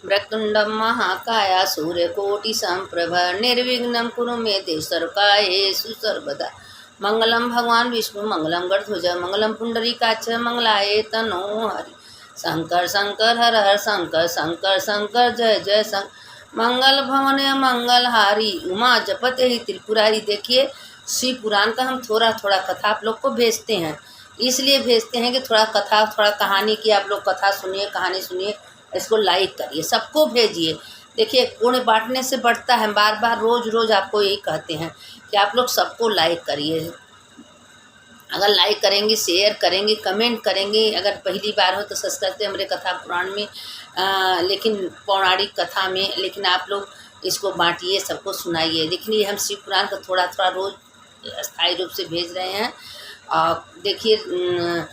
वक्रतुण्डं महाकाय सूर्यकोटिसम्प्रभ निर्विघ्नं कुरु मे देव सर्वकार्येषु सर्वदा। मंगलम भगवान विष्णु मंगलम गणध्वज मंगलम पुंडरीकाक्ष मंगलाय तनो हरि। शंकर शंकर हर हर शंकर शंकर शंकर जय जय शंकर। मंगल भवन मंगलहारी उमा जपते ही त्रिपुरारी। देखिए शिव पुराण का हम थोड़ा थोड़ा कथा आप लोग को भेजते हैं, इसलिए भेजते हैं कि थोड़ा कथा थोड़ा कहानी की आप लोग कथा सुनिए, कहानी सुनिए, इसको लाइक करिए, सबको भेजिए। देखिए पुण्य बांटने से बढ़ता है, बार बार रोज़ रोज़ आपको यही कहते हैं कि आप लोग सबको लाइक करिए। अगर लाइक करेंगे, शेयर करेंगे, कमेंट करेंगे, अगर पहली बार हो तो सब्सक्राइब करें हमारे कथा पुराण में, लेकिन पौराणिक कथा में, लेकिन आप लोग इसको बांटिए, सबको सुनाइए। देखिए हम शिव पुराण का थोड़ा थोड़ा रोज़ स्थायी रूप से भेज रहे हैं। देखिए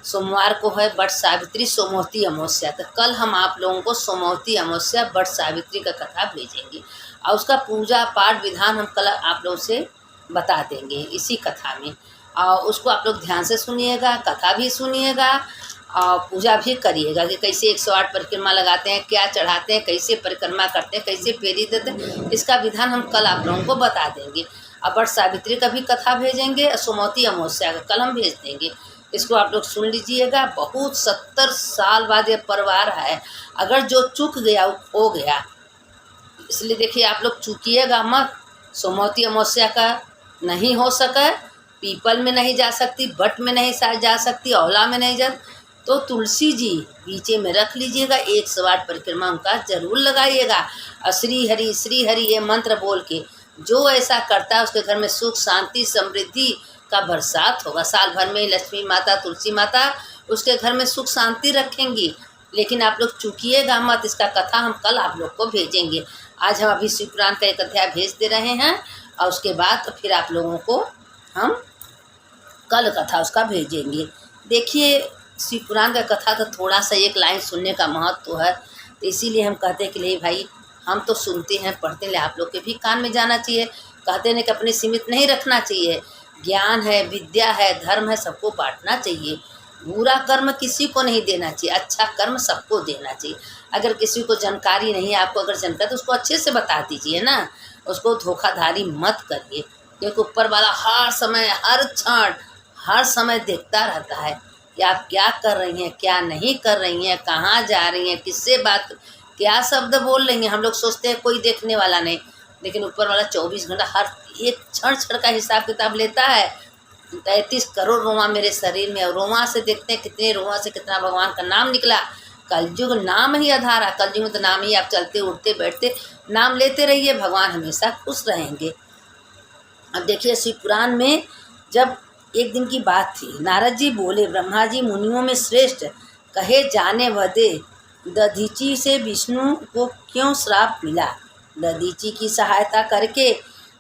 सोमवार को है बट सावित्री सोमवती अमावस्या, तो कल हम आप लोगों को सोमवती अमावस्या बट सावित्री का कथा भेजेंगे और उसका पूजा पाठ विधान हम कल आप लोगों से बता देंगे इसी कथा में। और उसको आप लोग ध्यान से सुनिएगा, कथा भी सुनिएगा और पूजा भी करिएगा कि कैसे 108 परिक्रमा लगाते हैं, क्या चढ़ाते हैं, कैसे परिक्रमा करते हैं, कैसे फेरी देते हैं, इसका विधान हम कल आप लोगों को बता देंगे। अब बट सावित्री का भी कथा भेजेंगे, सोमवती अमावस्या का कल हम भेज देंगे। इसको आप लोग सुन लीजिएगा। बहुत 70 साल बाद ये परिवार है, अगर जो चूक गया वो खो गया, इसलिए देखिए आप लोग चूकिएगा मत। सोमवती अमावस्या का नहीं हो सका, पीपल में नहीं जा सकती, बट में नहीं जा सकती, औला में नहीं जा, तो तुलसी जी बीचे में रख लीजिएगा, 108 परिक्रमा उनका जरूर लगाइएगा और श्री हरि ये मंत्र बोल के जो ऐसा करता है उसके घर में सुख शांति समृद्धि का बरसात होगा। साल भर में लक्ष्मी माता तुलसी माता उसके घर में सुख शांति रखेंगी। लेकिन आप लोग चूकिएगा मत, इसका कथा हम कल आप लोग को भेजेंगे। आज हम अभी शिव पुराण का एक अध्याय भेज दे रहे हैं और उसके बाद तो फिर आप लोगों को हम कल कथा उसका भेजेंगे। देखिए शिव पुराण का कथा तो थोड़ा सा एक लाइन सुनने का महत्व है, तो इसीलिए हम कहते हैं कि नहीं भाई हम तो सुनते हैं पढ़ते हैं, आप लोग के भी कान में जाना चाहिए। कहते हैं कि अपने सीमित नहीं रखना चाहिए, ज्ञान है, विद्या है, धर्म है, सबको बांटना चाहिए। बुरा कर्म किसी को नहीं देना चाहिए, अच्छा कर्म सबको देना चाहिए। अगर किसी को जानकारी नहीं है, आपको अगर जानकारी तो उसको अच्छे से बता दीजिए ना, उसको धोखाधड़ी मत करिए, क्योंकि ऊपर वाला हर समय हर क्षण हर समय देखता रहता है कि आप क्या कर रही हैं, क्या नहीं कर रही हैं, कहाँ जा रही हैं, किससे बात, क्या शब्द बोल रही हैं। हम लोग सोचते हैं कोई देखने वाला नहीं, लेकिन ऊपर वाला 24 घंटा हर एक क्षण क्षण का हिसाब किताब लेता है। 33 करोड़ रोमा मेरे शरीर में, और रोमा से देखते हैं कितने रोमा से कितना भगवान का नाम निकला। कलयुग नाम ही आधार है, कलयुग में तो नाम ही, आप चलते उठते बैठते नाम लेते रहिए, भगवान हमेशा खुश रहेंगे। अब देखिए शिव पुराण में जब एक दिन की बात थी, नारद जी बोले ब्रह्मा जी मुनियों में श्रेष्ठ कहे जाने वदे दधीची से विष्णु को क्यों श्राप मिला। दधीची की सहायता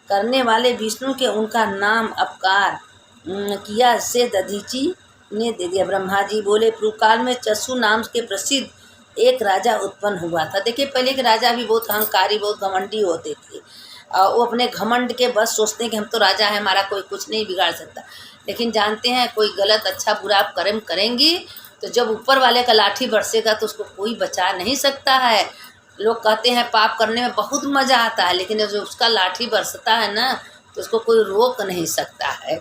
करने वाले विष्णु के उनका नाम अपकार किया से दधीची ने दे दिया। ब्रह्मा जी बोले पूर्वकाल में चसु नाम के प्रसिद्ध एक राजा उत्पन्न हुआ था। देखिए पहले के राजा भी बहुत अहंकारी बहुत घमंडी होते थे, वो अपने घमंड के बस सोचते हैं कि हम तो राजा हैं, हमारा कोई कुछ नहीं बिगाड़ सकता। लेकिन जानते हैं कोई गलत अच्छा बुरा आप कर्म करेंगी तो जब ऊपर वाले का लाठी बरसेगा तो उसको कोई बचा नहीं सकता है। लोग कहते हैं पाप करने में बहुत मज़ा आता है, लेकिन जब उसका लाठी बरसता है ना तो उसको कोई रोक नहीं सकता है।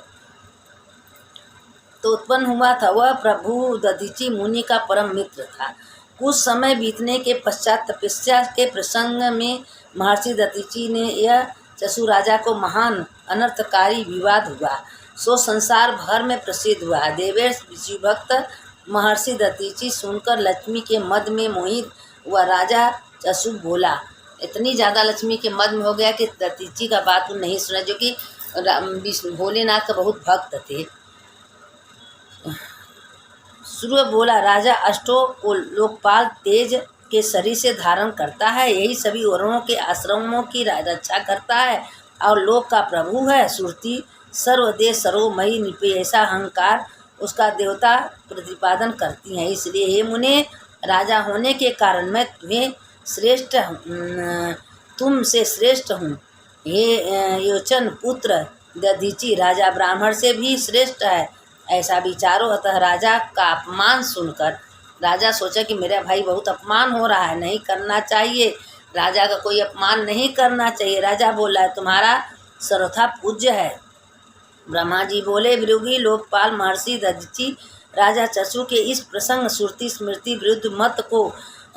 तो उत्पन्न हुआ था वह प्रभु दधीची मुनि का परम मित्र था। कुछ समय बीतने के पश्चात तपस्या के प्रसंग में महर्षि दधीची ने यह चसु राजा को महान अनर्थकारी विवाद हुआ, सो संसार भर में प्रसिद्ध हुआ। देवेश शिवभक्त महर्षि दधीची सुनकर लक्ष्मी के मद में मोहित हुआ। राजा चसु बोला, इतनी ज़्यादा लक्ष्मी के मद में हो गया कि दधीची का बात नहीं सुना, जो कि भोलेनाथ का बहुत भक्त थे। सूर्य बोला, राजा अष्टों को लोकपाल तेज के शरीर से धारण करता है, यही सभी वरुणों के आश्रमों की रक्षा करता है और लोक का प्रभु है। सुरती सर्वदेश सर्वमयी निपे ऐसा अहंकार उसका देवता प्रतिपादन करती हैं। इसलिए हे मुने, राजा होने के कारण मैं तुमसे श्रेष्ठ हूँ। हे योचन पुत्र दधीची, राजा ब्राह्मण से भी श्रेष्ठ है, ऐसा विचारो। अतः राजा का अपमान सुनकर राजा सोचा कि मेरा भाई बहुत अपमान हो रहा है, नहीं करना चाहिए, राजा का कोई अपमान नहीं करना चाहिए। राजा बोला है तुम्हारा सर्वथा पूज्य है। ब्रह्मा जी बोले भृगु लोकपाल महर्षि दधीचि राजा चक्षु के इस प्रसंग श्रुति स्मृति विरुद्ध मत को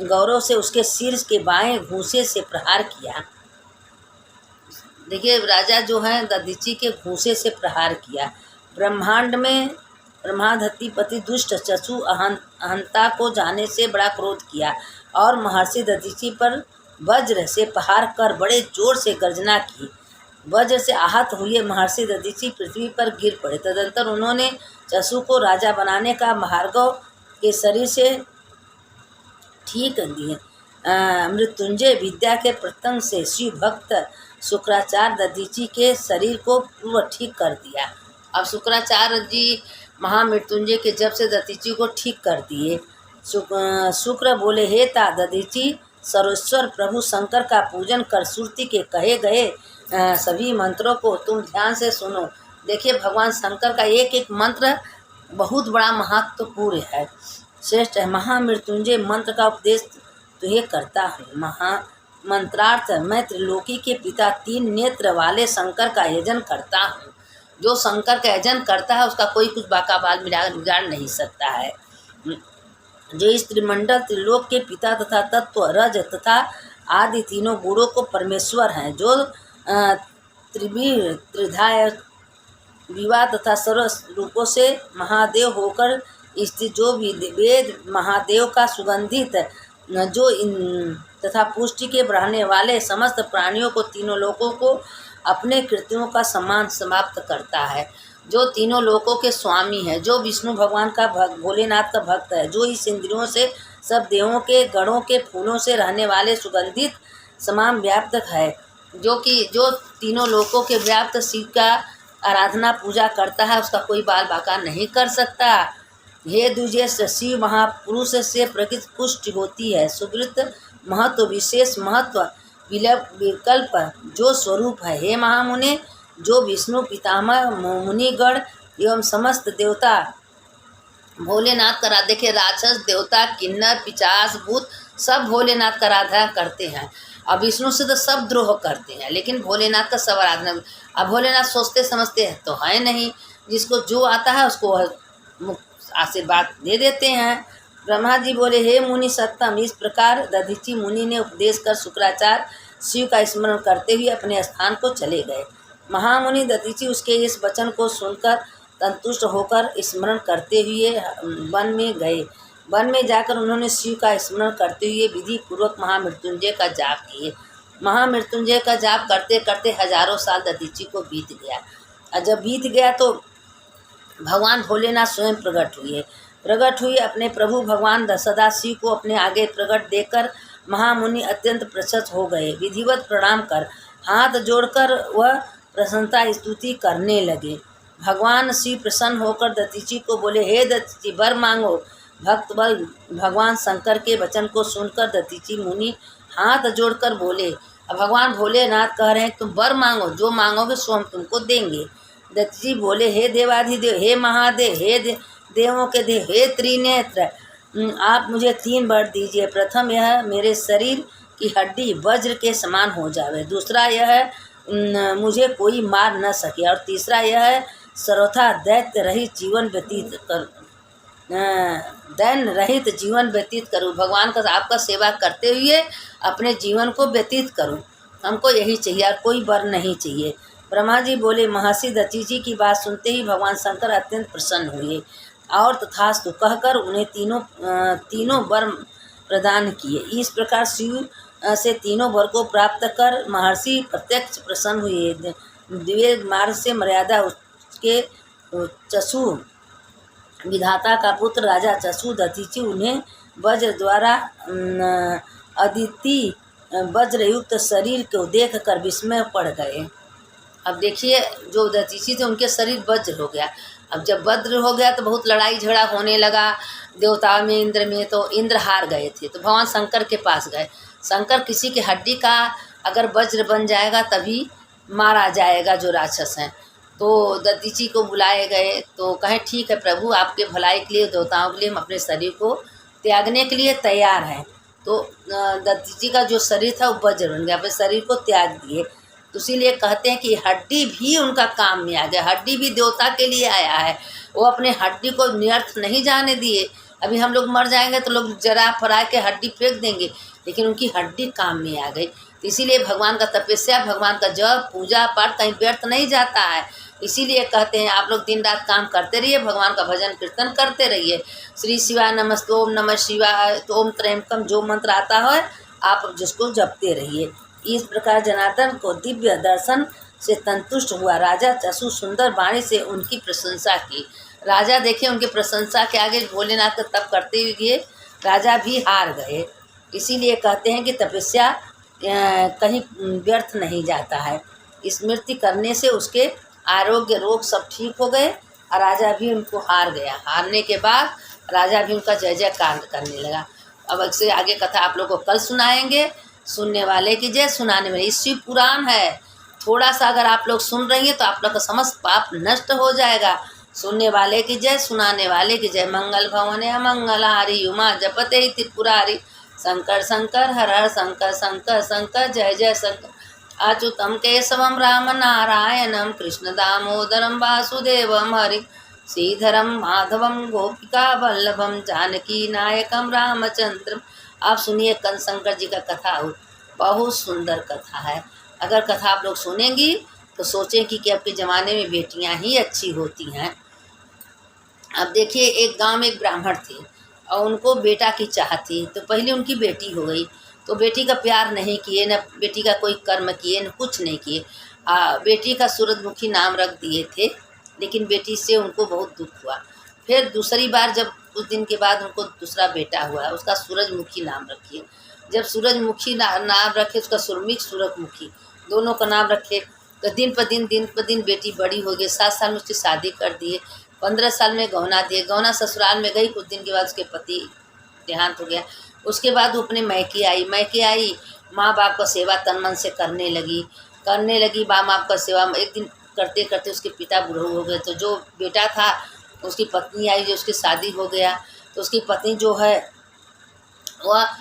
गौरव से उसके सिर के बाएं घूंसे से प्रहार किया। देखिए राजा जो है दधीचि के घूंसे से प्रहार किया। ब्रह्मांड में ब्रह्माधिपति दुष्ट चक्षु अहंता को जाने से बड़ा क्रोध किया और महर्षि दधीचि पर वज्र से प्रहार कर बड़े जोर से गर्जना की। वज्र से आहत हुए महर्षि दधीचि पृथ्वी पर गिर पड़े। तदंतर उन्होंने चक्षु को राजा बनाने का भार्गव के शरीर से ठीक दिए। मृत्युंजय विद्या के प्रतंग से शिव भक्त शुक्राचार्य दधीचि के शरीर को पूर्व ठीक कर दिया। अब शुक्राचार्य जी महामृत्युंजय के जब से दधीचि को ठीक कर दिए। शुक्र बोले हे ता दधीचि सर्वेश्वर प्रभु शंकर का पूजन कर श्रुति के कहे गए सभी मंत्रों को तुम ध्यान से सुनो। देखिए भगवान शंकर का एक एक मंत्र बहुत बड़ा महत्वपूर्ण है, श्रेष्ठ है। महामृत्युंजय मंत्र का उपदेश तुझे करता हूँ। मंत्रार्थ मैं त्रिलोकी के पिता तीन नेत्र वाले शंकर का यजन करता हूँ। जो शंकर का यजन करता है उसका कोई कुछ बाका बाल बिगाड़ नहीं सकता है। जो इस त्रिमंडल त्रिलोक के पिता तथा तत्व रज तथा आदि तीनों गुणों को परमेश्वर हैं। जो त्रिधाय विवाह तथा सर्व रूपों से महादेव होकर स्थित, जो वेद महादेव का सुगंधित, जो तथा पुष्टि के बढ़ाने वाले समस्त प्राणियों को तीनों लोकों को अपने कृत्यों का सम्मान समाप्त करता है। जो तीनों लोकों के स्वामी है, जो विष्णु भगवान का भक्त भोलेनाथ का भक्त है, जो इस इंद्रियों से सब देवों के गणों के फूलों से रहने वाले सुगंधित समान व्याप्त है, जो तीनों लोकों के व्याप्त शिव का आराधना पूजा करता है, उसका कोई बाल बाका नहीं कर सकता। हे द्विजय शिव महापुरुष से प्रकृति पुष्टि होती है। सुकृत महत्व विशेष महत्व विकल्प जो स्वरूप है। हे महामुने, जो विष्णु पितामह मुनिगण एवं समस्त देवता भोलेनाथ का देखिए राक्षस देवता किन्नर पिचास भूत सब भोलेनाथ का आराधना करते हैं। अब विष्णु से तो सब द्रोह करते हैं, लेकिन भोलेनाथ का सब आराधना। अब भोलेनाथ सोचते समझते हैं तो है नहीं, जिसको जो आता है उसको आशीर्वाद दे देते हैं। ब्रह्मा जी बोले हे मुनि सत्तम। इस प्रकार दधीचि मुनि ने उपदेश कर शुक्राचार्य शिव का स्मरण करते हुए अपने स्थान को चले गए। महामुनि दधीचि उसके इस वचन को सुनकर संतुष्ट होकर स्मरण करते हुए वन में गए। वन में जाकर उन्होंने शिव का स्मरण करते हुए विधि पूर्वक महामृत्युंजय का जाप किए। महामृत्युंजय का जाप करते करते हजारों साल दधीचि को बीत गया। और जब बीत गया तो भगवान भोलेनाथ स्वयं प्रकट हुए अपने प्रभु भगवान सदाशिव को अपने आगे प्रकट देखकर महामुनि अत्यंत प्रसन्न हो गए। विधिवत प्रणाम कर हाथ जोड़कर वह प्रसन्नता स्तुति करने लगे। भगवान शिव प्रसन्न होकर दधीचि को बोले हे दधीचि वर मांगो। भक्त बल भगवान शंकर के वचन को सुनकर दधीचि मुनि हाथ जोड़कर बोले। अब भगवान भोलेनाथ कह रहे हैं तुम वर मांगो, जो मांगोगे सो हम तुमको देंगे। दधीचि बोले हे देवाधिदेव, हे महादेव, हे देवों के देव, हे त्रिनेत्र, आप मुझे 3 वर दीजिए। प्रथम यह मेरे शरीर की हड्डी वज्र के समान हो जावे, दूसरा यह मुझे कोई मार न सके, और तीसरा यह सर्वथा दैत्य रहित जीवन व्यतीत करूँ। भगवान का आपका सेवा करते हुए अपने जीवन को व्यतीत करूँ, हमको यही चाहिए और कोई वर नहीं चाहिए। ब्रह्मा जी बोले। महर्षि दधीचि की बात सुनते ही भगवान शंकर अत्यंत प्रसन्न हुए और तथास्तु कहकर उन्हें तीनों वर प्रदान किए। इस प्रकार शिव से तीनों वर को प्राप्त कर महर्षि प्रत्यक्ष प्रसन्न हुए। दिव्य मार्ग से मर्यादा उसके चक्षु विधाता का पुत्र राजा चक्षु दधीचि उन्हें वज्र द्वारा अदिति वज्रयुक्त शरीर को देखकर विस्मय पड़ गए। अब देखिए जो दधीचि थे उनके शरीर वज्र हो गया। अब जब वज्र हो गया तो बहुत लड़ाई झगड़ा होने लगा देवताओं में, इंद्र में। तो इंद्र हार गए थे तो भगवान शंकर के पास गए। शंकर किसी के हड्डी का अगर वज्र बन जाएगा तभी मारा जाएगा जो राक्षस हैं। तो दधीचि को बुलाए गए तो कहे ठीक है प्रभु, आपके भलाई के लिए देवताओं के लिए हम अपने शरीर को त्यागने के लिए तैयार हैं। तो दत्त जी का जो शरीर था वो वज्र बन गया, अपने शरीर को त्याग दिए। तो इसीलिए कहते हैं कि हड्डी भी उनका काम में आ गया, हड्डी भी देवता के लिए आया है। वो अपने हड्डी को निरर्थ नहीं जाने दिए। अभी हम लोग मर जाएंगे तो लोग जरा फरा के हड्डी फेंक देंगे, लेकिन उनकी हड्डी काम में आ गई। तो इसीलिए भगवान का तपस्या, भगवान का जप, पूजा पाठ कहीं व्यर्थ नहीं जाता है। इसीलिए कहते हैं आप लोग दिन रात काम करते रहिए, भगवान का भजन कीर्तन करते रहिए। श्री शिवाय नमस्ते, ओम नमः शिवाय, तो ओम त्र्यंबकम जो मंत्र आता है आप जिसको जपते रहिए। इस प्रकार जनार्दन को दिव्य दर्शन से संतुष्ट हुआ राजा चसु सुंदर वाणी से उनकी प्रशंसा की। राजा देखिए उनकी प्रशंसा के आगे भोलेनाथ का तप करते हुए राजा भी हार गए। इसीलिए कहते हैं कि तपस्या कहीं व्यर्थ नहीं जाता है। स्मृति करने से उसके आरोग्य रोग सब ठीक हो गए और राजा भी उनको हार गया। हारने के बाद राजा भी उनका जय जयकार करने लगा। अब इससे आगे कथा आप लोग को कल सुनाएंगे। सुनने वाले की जय, सुनाने वाले। शिव पुराण है, थोड़ा सा अगर आप लोग सुन रही हैं तो आप लोग का समस्त पाप नष्ट हो जाएगा। सुनने वाले की जय, सुनाने वाले की जय। मंगल भवने मंगलहारी उमा जपते त्रिपुरारी, शंकर शंकर हर हर शंकर शंकर शंकर जय जय शंकर। अच्युतम केशवम राम नारायणम कृष्ण दामोदरम वासुदेवम हरि, श्रीधरम माधवम गोपिका वल्लभम जानकी नायकम रामचंद्रम। आप सुनिए कंस शंकर जी का कथा, बहुत सुंदर कथा है। अगर कथा आप लोग सुनेंगी तो सोचें कि अब के ज़माने में बेटियां ही अच्छी होती हैं। अब देखिए एक गांव में एक ब्राह्मण थे और उनको बेटा की चाह थी। तो पहले उनकी बेटी हो गई, तो बेटी का प्यार नहीं किए, न बेटी का कोई कर्म किए, न कुछ नहीं किए। बेटी का सूरजमुखी नाम रख दिए थे, लेकिन बेटी से उनको बहुत दुख हुआ। फिर दूसरी बार जब कुछ दिन के बाद उनको दूसरा बेटा हुआ, उसका सूरजमुखी नाम रखिए। जब सूरजमुखी नाम रखे, उसका सुरमिक सूरजमुखी, दोनों का नाम रखे। तो दिन पर दिन बेटी बड़ी हो गई। 7 साल में उसकी शादी कर दिए, 15 साल में गौना दिए। गौना ससुराल में गई, कुछ दिन के बाद उसके पति देहांत हो गया। उसके बाद वो अपने मैके आई, माँ बाप का सेवा तन मन से करने लगी माँ बाप का सेवा। एक दिन करते करते उसके पिता बूढ़े हो गए। तो जो बेटा था उसकी पत्नी आई, जो उसकी शादी हो गया, तो उसकी पत्नी जो है वह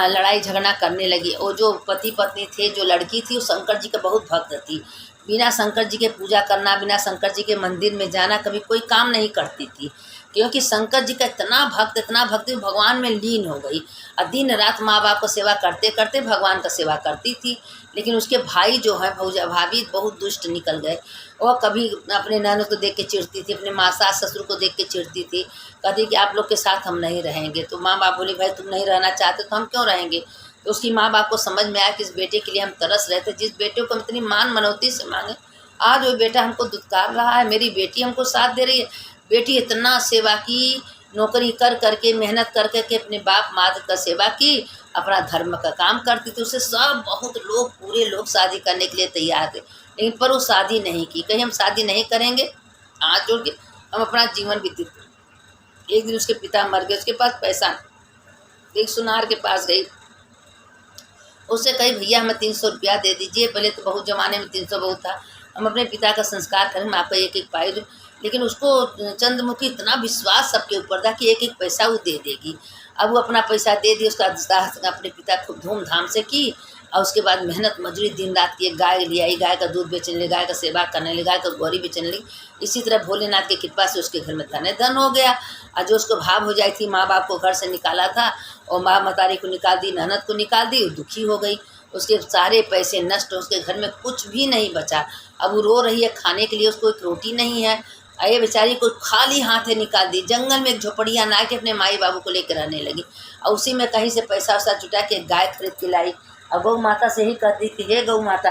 लड़ाई झगड़ा करने लगी। और जो पति पत्नी थे, जो लड़की थी वो शंकर जी का बहुत भक्त थी। बिना शंकर जी के पूजा करना, बिना शंकर जी के मंदिर में जाना कभी कोई काम नहीं करती थी, क्योंकि शंकर जी का इतना भक्ति भगवान में लीन हो गई। और दिन रात माँ बाप को सेवा करते करते भगवान का सेवा करती थी। लेकिन उसके भाई जो है भौजा भाभी बहुत दुष्ट निकल गए। वह कभी अपने ननद को देख के चिढ़ती थी, अपने माँ सास ससुर को देख के चिढ़ती थी, कहती कि आप लोग के साथ हम नहीं रहेंगे। तो माँ बाप बोले भाई तुम नहीं रहना चाहते तो हम क्यों रहेंगे। तो उसकी माँ बाप को समझ में आया कि इस बेटे के लिए हम तरस रहे थे, जिस बेटे को हम इतनी मान मनौती से मांगे, आज वो बेटा हमको दुत्कार रहा है। मेरी बेटी हमको साथ दे रही है। बेटी इतना सेवा की, नौकरी कर करके, मेहनत कर करके अपने बाप माँ का सेवा की, अपना धर्म का काम करती थी। उसे सब बहुत लोग, पूरे लोग शादी करने के लिए तैयार थे, लेकिन पर वो शादी नहीं की। कहीं हम शादी नहीं करेंगे, हाथ जोड़ के हम अपना जीवन व्यतीत। एक दिन उसके पिता मर गए, उसके पास पैसा, एक सुनार के पास गई, उससे कही भैया हमें 300 रुपया दे दीजिए। पहले तो बहुत ज़माने में 300 बहुत था, हम अपने पिता का संस्कार करें, मैं आपका एक एक पाई दूँ। लेकिन उसको चंद्रमुखी इतना विश्वास सबके ऊपर था कि एक एक पैसा वो दे देगी। अब वो अपना पैसा दे दी, उसका अपने पिता खूब धूमधाम से की। और उसके बाद मेहनत मजदूरी दिन रात की, गाय ले आई, गाय का दूध बेचने लगी, गाय का सेवा करने लगी, गाय का गौरी बेचने लगी। इसी तरह भोलेनाथ की कृपा से उसके घर में धन हो गया। और जो उसको भाव हो जाई थी, माँ बाप को घर से निकाला था और माँ मतारी को निकाल दी, ननद को निकाल दी, वो दुखी हो गई। उसके सारे पैसे नष्ट, उसके घर में कुछ भी नहीं बचा। अब वो रो रही है, खाने के लिए उसको एक रोटी नहीं है। ये बेचारी को खाली हाथे निकाल दी, जंगल में एक झोपड़िया ना के अपने माई बाबू को लेकर रहने लगी। और उसी में कहीं से पैसा वैसा जुटा के गाय खरीद के लाई। और गौ माता से ही कहती कि हे गौ माता,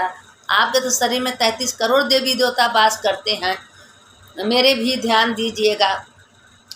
आपके तो शरीर में 33 करोड़ देवी देवता वास करते हैं, मेरे भी ध्यान दीजिएगा।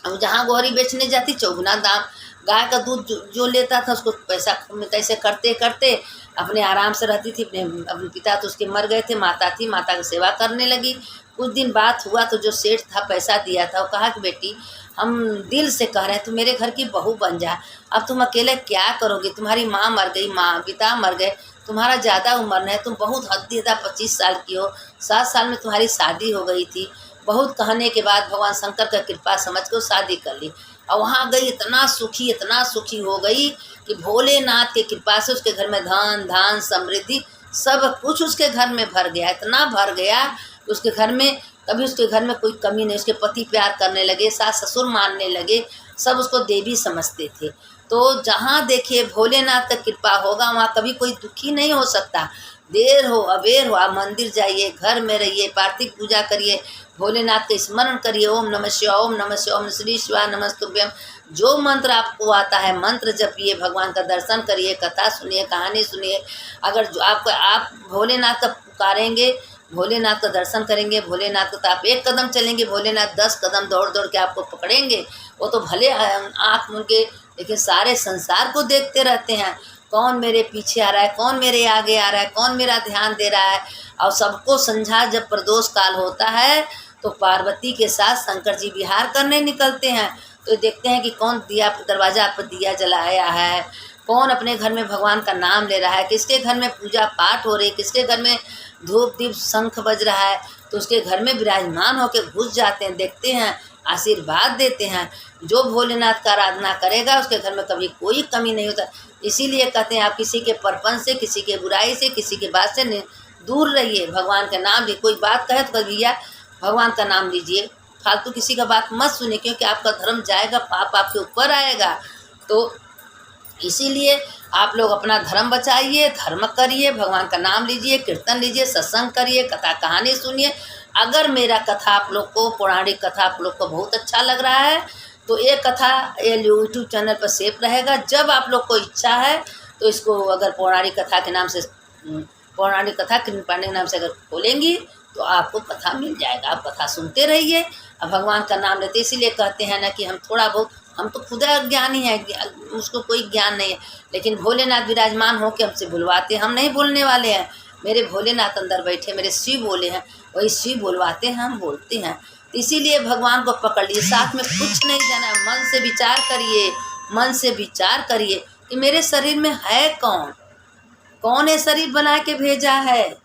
अब जहाँ गौरी बेचने जाती चौगुना दाम, गाय का दूध जो लेता था उसको पैसा कैसे करते करते अपने आराम से रहती थी। अपने पिता तो उसके मर गए थे, माता थी, माता की सेवा करने लगी। कुछ दिन बात हुआ तो जो सेठ था पैसा दिया था, वो कहा कि बेटी हम दिल से कह रहे हैं, तुम मेरे घर की बहू बन जा। अब तुम अकेले क्या करोगी, तुम्हारी माँ मर गई, माँ पिता मर गए, तुम्हारा ज़्यादा उम्र है, तुम बहुत हद ज़्यादा 25 साल की हो, 7 साल में तुम्हारी शादी हो गई थी। बहुत कहने के बाद भगवान शंकर का कृपा समझ कर शादी कर ली। और वहाँ गई, इतना सुखी हो गई कि भोलेनाथ की कृपा से उसके घर में धन धान समृद्धि सब कुछ उसके घर में भर गया, इतना भर गया कि उसके घर में कभी उसके घर में कोई कमी नहीं। उसके पति प्यार करने लगे, सास ससुर मानने लगे, सब उसको देवी समझते थे। तो जहाँ देखिए भोलेनाथ का कृपा होगा वहाँ कभी कोई दुखी नहीं हो सकता। देर हो अबेर हो आप मंदिर जाइए, घर में रहिए, पार्थिव पूजा करिए, भोलेनाथ का स्मरण करिए, ओम नमः शिवाय, ओम नमः शिवाय, ओम श्री शिवाय नमस्तुभ्यम। जो मंत्र आपको आता है मंत्र जपिए, भगवान का दर्शन करिए, कथा सुनिए, कहानी सुनिए। अगर जो आप भोलेनाथ का पुकारेंगे, भोलेनाथ का दर्शन करेंगे, भोलेनाथ को तो आप एक कदम चलेंगे, भोलेनाथ 10 कदम दौड़ दौड़ के आपको पकड़ेंगे। वो तो भले आँख मूंद के, लेकिन सारे संसार को देखते रहते हैं, कौन मेरे पीछे आ रहा है, कौन मेरे आगे आ रहा है, कौन मेरा ध्यान दे रहा है। और सबको समझा जब प्रदोष काल होता है तो पार्वती के साथ शंकर जी विहार करने निकलते हैं। तो देखते हैं कि कौन दिया दरवाज़ा पर दिया जलाया है, कौन अपने घर में भगवान का नाम ले रहा है, किसके घर में पूजा पाठ हो रही है, किसके घर में धूप दीप शंख बज रहा है, तो उसके घर में विराजमान होकर घुस जाते हैं, देखते हैं, आशीर्वाद देते हैं। जो भोलेनाथ का आराधना करेगा उसके घर में कभी कोई कमी नहीं होता। इसीलिए कहते हैं आप किसी के परपन से, किसी के बुराई से, किसी के बात से दूर रहिए, भगवान का नाम लीजिए। कोई बात कहे तो भैया भगवान का नाम लीजिए, फालतू किसी का बात मत सुनिए, क्योंकि आपका धर्म जाएगा, पाप आपके ऊपर आएगा। तो इसीलिए आप लोग अपना धर्म बचाइए, धर्म करिए, भगवान का नाम लीजिए, कीर्तन लीजिए, सत्संग करिए, कथा कहानी सुनिए। अगर मेरा कथा आप लोग को, पौराणिक कथा आप लोग को बहुत अच्छा लग रहा है तो ये कथा ये यूट्यूब चैनल पर सेव रहेगा। जब आप लोग को इच्छा है तो इसको अगर पौराणिक कथा के नाम से, पौराणिक कथा किरण पांडे के नाम से अगर खोलेंगी तो आपको कथा मिल जाएगा। आप कथा सुनते रहिए, अब भगवान का नाम लेते। इसीलिए कहते हैं ना कि हम थोड़ा बहुत, हम तो खुद अज्ञानी हैं, उसको कोई ज्ञान नहीं है, लेकिन भोलेनाथ विराजमान होकर हमसे बुलवाते। हम नहीं बोलने वाले हैं, मेरे भोलेनाथ अंदर बैठे, मेरे शिव बोले हैं, वही शिव बुलवाते हैं, हम बोलते हैं। तो इसीलिए भगवान को पकड़ लिए, साथ में कुछ नहीं जाना, मन से विचार करिए, मन से विचार करिए कि मेरे शरीर में है कौन, कौन ये शरीर बना के भेजा है।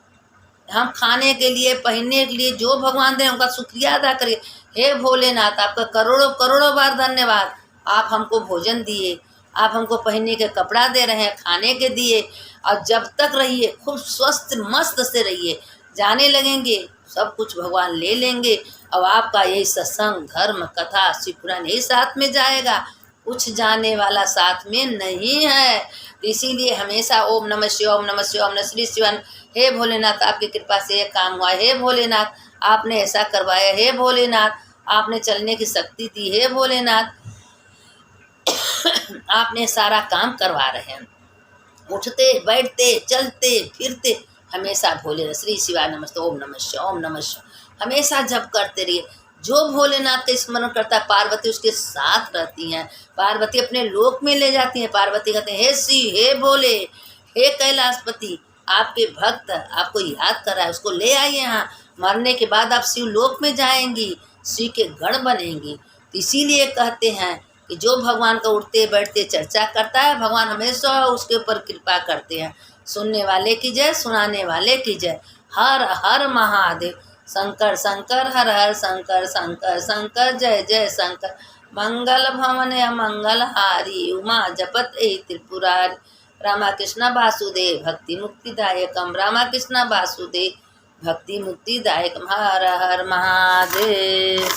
हम खाने के लिए, पहनने के लिए जो भगवान दे उनका शुक्रिया अदा करिए। हे भोलेनाथ आपका करोड़ों करोड़ों बार धन्यवाद, आप हमको भोजन दिए, आप हमको पहनने के कपड़ा दे रहे हैं, खाने के दिए। और जब तक रहिए खूब स्वस्थ मस्त से रहिए, जाने लगेंगे सब कुछ भगवान ले लेंगे। अब आपका यही सत्संग, धर्म, कथा, शिव पुराण यही साथ में जाएगा, कुछ जाने वाला साथ में नहीं है। तो इसीलिए हमेशा ओम नमः शिवाय, ओम नमः शिवाय, ओम नमः श्री शिवाय। हे भोलेनाथ आपकी कृपा से ये काम हुआ, हे भोलेनाथ आपने ऐसा करवाया, हे भोलेनाथ आपने चलने की शक्ति दी, हे भोलेनाथ आपने सारा काम करवा रहे हैं। उठते बैठते चलते फिरते हमेशा भोले श्री शिवाय नमस्ते, ओम नमः शिवाय, ओम नमः शिवाय हमेशा जप करते रहिए। जो भोलेनाथ का स्मरण करता है पार्वती उसके साथ रहती हैं, पार्वती अपने लोक में ले जाती हैं। पार्वती कहते हैं हे शिव, हे भोले, हे कैलाशपति, आपके भक्त आपको याद कर रहा है, उसको ले आइए यहाँ। मरने के बाद आप शिव लोक में जाएंगी, शिव के गण बनेंगी। तो इसीलिए कहते हैं कि जो भगवान का उठते बैठते चर्चा करता है, भगवान हमेशा उसके ऊपर कृपा करते हैं। सुनने वाले की जय, सुनाने वाले की जय। हर हर महादेव, शंकर शंकर हर हर शंकर, शंकर शंकर जय जय शंकर। मंगल भवन मंगल हारी, उमा जपत ए त्रिपुरारी। रामा कृष्ण वासुदेव भक्ति मुक्तिदायकम, रामा कृष्ण वासुदेव भक्ति मुक्तिदायकम। हर हर महादेव।